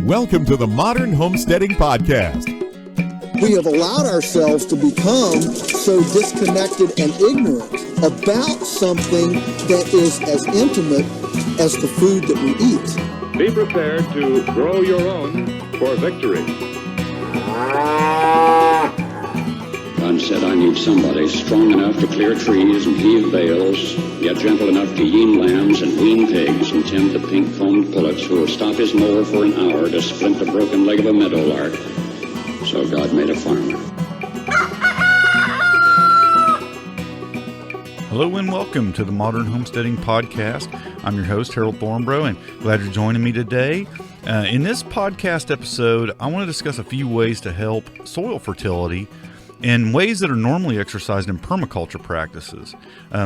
welcome to the Modern Homesteading Podcast. We have allowed ourselves to become so disconnected and ignorant about something that is as intimate as the food that we eat. Be prepared to grow your own for victory. God said, I need somebody strong enough to clear trees and heave bales, yet gentle enough to yean lambs and wean pigs and tend the pink-combed pullets who will stop his mower for an hour to splint the broken leg of a meadowlark. So God made a farmer. Hello and welcome to the Modern Homesteading Podcast. I'm your host, Harold Thornbrough, and glad you're joining me today. In this podcast episode, I want to discuss a few ways to help soil fertility in ways that are normally exercised in permaculture practices.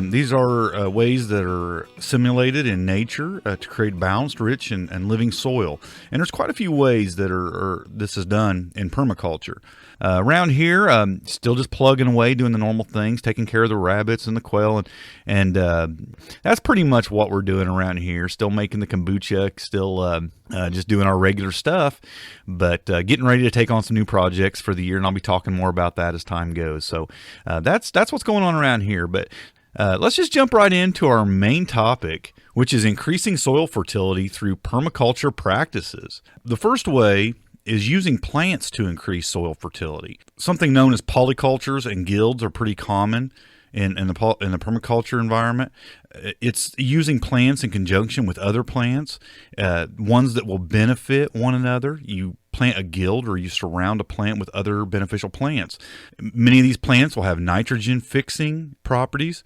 These are ways that are simulated in nature to create balanced, rich, and living soil. And there's quite a few ways that this is done in permaculture. Around here, still just plugging away, doing the normal things, taking care of the rabbits and the quail, and that's pretty much what we're doing around here. Still making the kombucha, still just doing our regular stuff, but getting ready to take on some new projects for the year, and I'll be talking more about that as time goes. So that's what's going on around here. But let's just jump right into our main topic, which is increasing soil fertility through permaculture practices. The first way is using plants to increase soil fertility. Something known as polycultures and guilds are pretty common in the permaculture environment. It's using plants in conjunction with other plants, ones that will benefit one another. You plant a guild or you surround a plant with other beneficial plants. Many of these plants will have nitrogen fixing properties,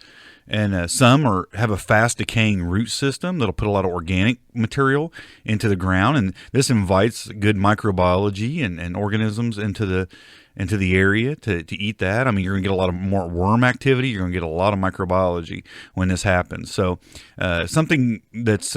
and some have a fast decaying root system that'll put a lot of organic material into the ground, and this invites good microbiology and organisms into the area to eat that. I mean, you're going to get a lot of more worm activity. You're going to get a lot of microbiology when this happens. So something that's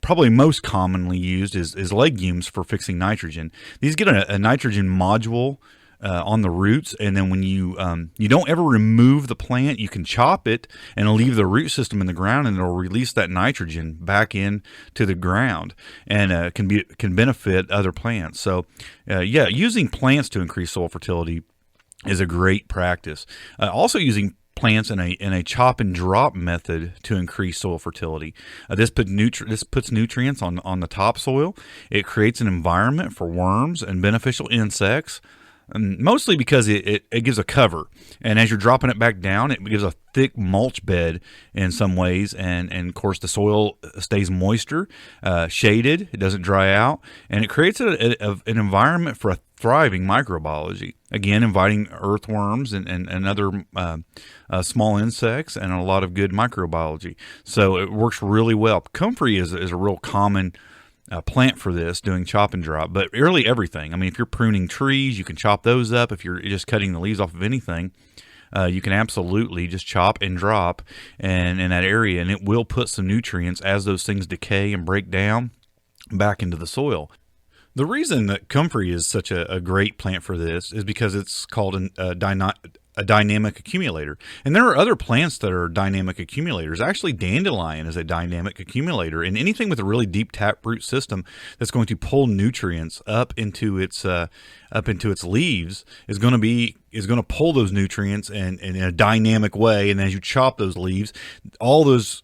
probably most commonly used is legumes for fixing nitrogen. These get a nitrogen module on the roots, and then when you don't ever remove the plant, you can chop it and leave the root system in the ground, and it'll release that nitrogen back into the ground, and can benefit other plants. So using plants to increase soil fertility is a great practice. Also using plants in a chop and drop method to increase soil fertility. This puts nutrients on the topsoil. It creates an environment for worms and beneficial insects, mostly because it gives a cover, and as you're dropping it back down, it gives a thick mulch bed in some ways, and of course the soil stays moisture, shaded, it doesn't dry out, and it creates an environment for a thriving microbiology, again inviting earthworms and other small insects and a lot of good microbiology. So it works really well. Comfrey is a real common plant for this, doing chop and drop, but really everything. I mean, if you're pruning trees, you can chop those up. If you're just cutting the leaves off of anything, you can absolutely just chop and drop in that area, and it will put some nutrients as those things decay and break down back into the soil. The reason that comfrey is such a great plant for this is because it's called a dynamic accumulator. And there are other plants that are dynamic accumulators. Actually, dandelion is a dynamic accumulator, and anything with a really deep taproot system that's going to pull nutrients up into its leaves is going to pull those nutrients in a dynamic way. And as you chop those leaves, all those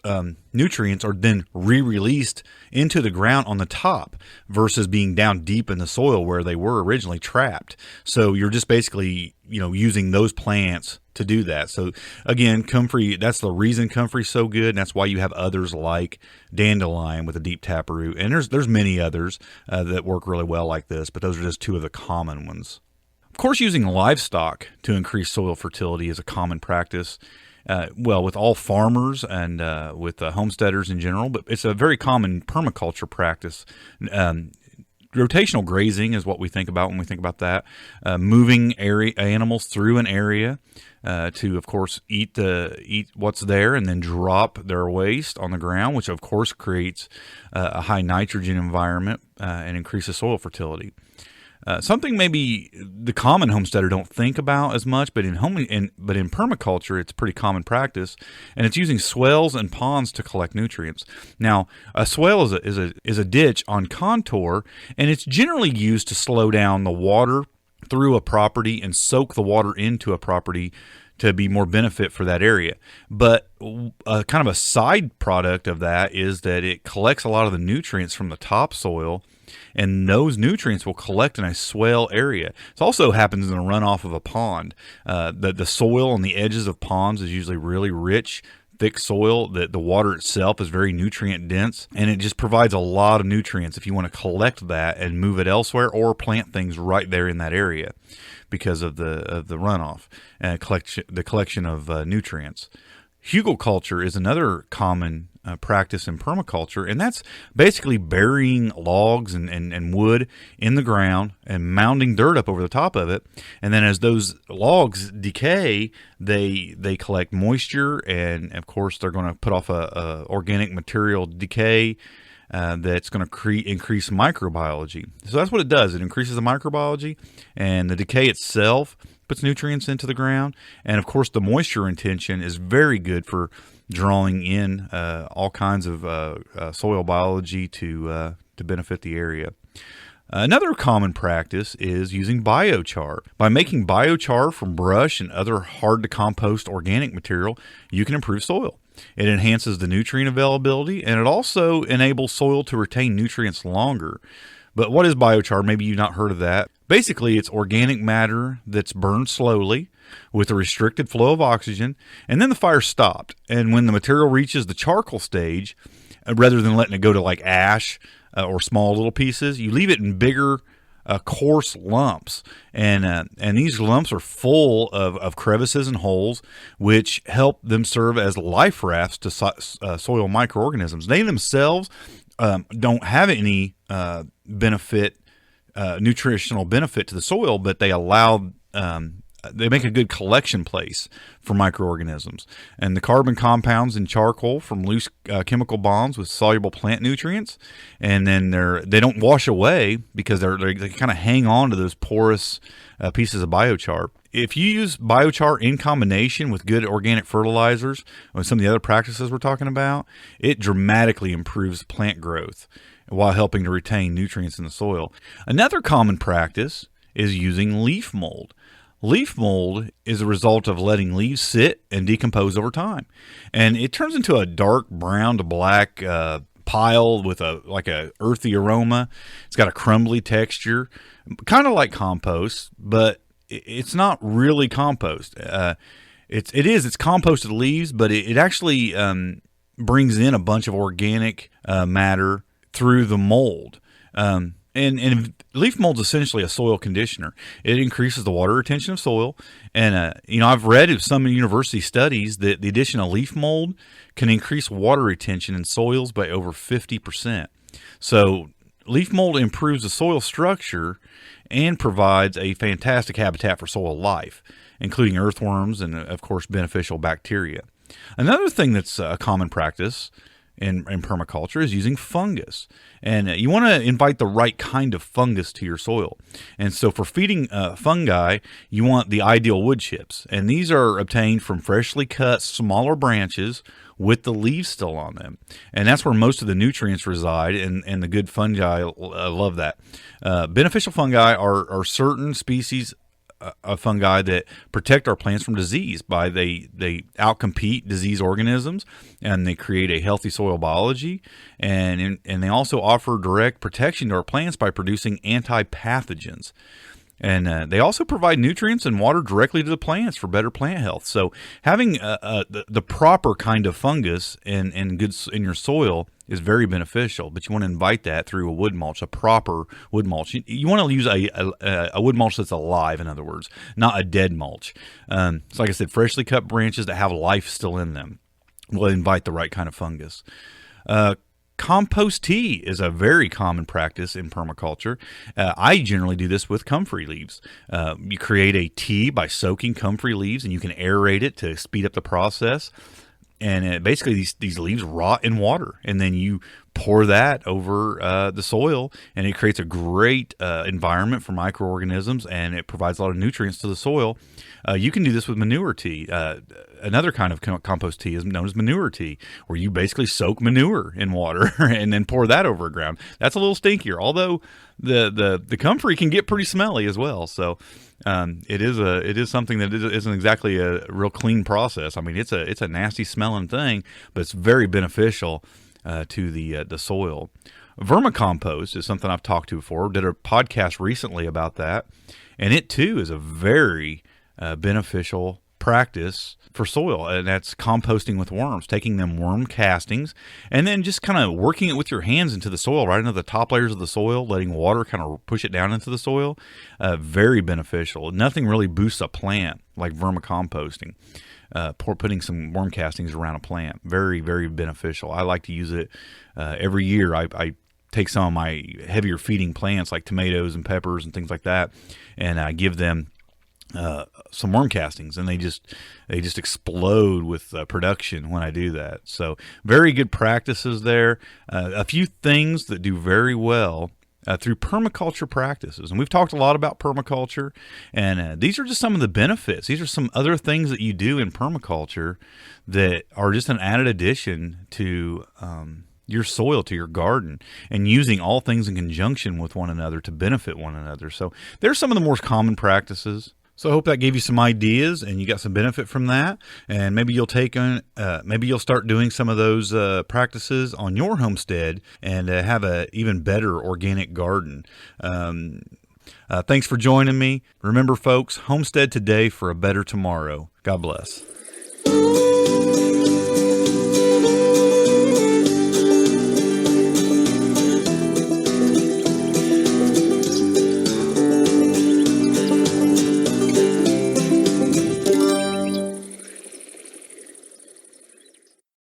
nutrients are then re-released into the ground on the top versus being down deep in the soil where they were originally trapped. So you're just basically using those plants to do that. So again, comfrey, that's the reason comfrey's so good, and that's why you have others like dandelion with a deep taproot. And there's many others that work really well like this, but those are just two of the common ones. Of course, using livestock to increase soil fertility is a common practice, with all farmers and with homesteaders in general, but it's a very common permaculture practice. Rotational grazing is what we think about when we think about that. Moving animals through an area to, of course, eat what's there and then drop their waste on the ground, which of course creates a high nitrogen environment and increases soil fertility. Something maybe the common homesteader don't think about as much, but in permaculture, it's pretty common practice, and it's using swales and ponds to collect nutrients. Now, a swale is a ditch on contour, and it's generally used to slow down the water through a property and soak the water into a property to be more benefit for that area. But kind of a side product of that is that it collects a lot of the nutrients from the topsoil, and those nutrients will collect in a swale area. It also happens in the runoff of a pond. The soil on the edges of ponds is usually really rich, thick soil. The water itself is very nutrient dense, and it just provides a lot of nutrients if you want to collect that and move it elsewhere or plant things right there in that area because of the runoff and the collection of nutrients. Hugelkultur is another common practice in permaculture, and that's basically burying logs and wood in the ground and mounding dirt up over the top of it. And then as those logs decay, they collect moisture, and of course they're going to put off a organic material decay that's going to increase microbiology. So that's what it does. It increases the microbiology, and the decay itself puts nutrients into the ground. And of course, the moisture retention is very good for drawing in all kinds of soil biology to benefit the area. Another common practice is using biochar. By making biochar from brush and other hard-to-compost organic material, you can improve soil. It enhances the nutrient availability, and it also enables soil to retain nutrients longer. But what is biochar? Maybe you've not heard of that. Basically, it's organic matter that's burned slowly with a restricted flow of oxygen, and then the fire stopped. And when the material reaches the charcoal stage, rather than letting it go to like ash or small little pieces, you leave it in bigger, coarse lumps. And these lumps are full of crevices and holes, which help them serve as life rafts to soil microorganisms. They themselves don't have any nutritional benefit to the soil, but they they make a good collection place for microorganisms. And the carbon compounds in charcoal from loose chemical bonds with soluble plant nutrients, and then they don't wash away because they kind of hang on to those porous pieces of biochar. If you use biochar in combination with good organic fertilizers or some of the other practices we're talking about, it dramatically improves plant growth while helping to retain nutrients in the soil. Another common practice is using leaf mold. Leaf mold is a result of letting leaves sit and decompose over time. And it turns into a dark brown to black pile with a earthy aroma. It's got a crumbly texture, kind of like compost, but it's not really compost. It's composted leaves, but it actually brings in a bunch of organic matter through the mold. And leaf mold is essentially a soil conditioner. It increases the water retention of soil. And, I've read of some university studies that the addition of leaf mold can increase water retention in soils by over 50%. So leaf mold improves the soil structure and provides a fantastic habitat for soil life, including earthworms and, of course, beneficial bacteria. Another thing that's a common practice in permaculture is using fungus. And you want to invite the right kind of fungus to your soil. And so for feeding fungi, you want the ideal wood chips. And these are obtained from freshly cut smaller branches with the leaves still on them. And that's where most of the nutrients reside, and the good fungi love that. Beneficial fungi are certain species of fungi that protect our plants from disease by they outcompete disease organisms, and they create a healthy soil biology, and they also offer direct protection to our plants by producing anti-pathogens. And they also provide nutrients and water directly to the plants for better plant health. So having the proper kind of fungus in your soil is very beneficial, but you want to invite that through a wood mulch, a proper wood mulch. You want to use a wood mulch that's alive, in other words, not a dead mulch. So like I said, freshly cut branches that have life still in them will invite the right kind of fungus. Compost tea is a very common practice in permaculture. I generally do this with comfrey leaves. You create a tea by soaking comfrey leaves, and you can aerate it to speed up the process. And basically, these leaves rot in water, and then you pour that over the soil, and it creates a great environment for microorganisms, and it provides a lot of nutrients to the soil. You can do this with manure tea. Another kind of compost tea is known as manure tea, where you basically soak manure in water and then pour that over ground. That's a little stinkier, although the comfrey can get pretty smelly as well. So it is something that isn't exactly a real clean process. I mean, it's a nasty smelling thing, but it's very beneficial to the soil. Vermicompost is something I've talked to before. Did a podcast recently about that, and it too is a very beneficial practice for soil, and that's composting with worms, taking them worm castings and then just kind of working it with your hands into the soil, right into the top layers of the soil, letting water kind of push it down into the soil. Very beneficial. Nothing really boosts a plant like vermicomposting. Putting some worm castings around a plant, very, very beneficial. I like to use it every year. I take some of my heavier feeding plants like tomatoes and peppers and things like that, and I give them some worm castings, and they just explode with production when I do that. So very good practices there. A few things that do very well through permaculture practices. And we've talked a lot about permaculture, and these are just some of the benefits. These are some other things that you do in permaculture that are just an added addition to your soil, to your garden, and using all things in conjunction with one another to benefit one another. So there's some of the more common practices. So I hope that gave you some ideas and you got some benefit from that. And maybe you'll maybe you'll start doing some of those practices on your homestead and have a even better organic garden. Thanks for joining me. Remember, folks, homestead today for a better tomorrow. God bless.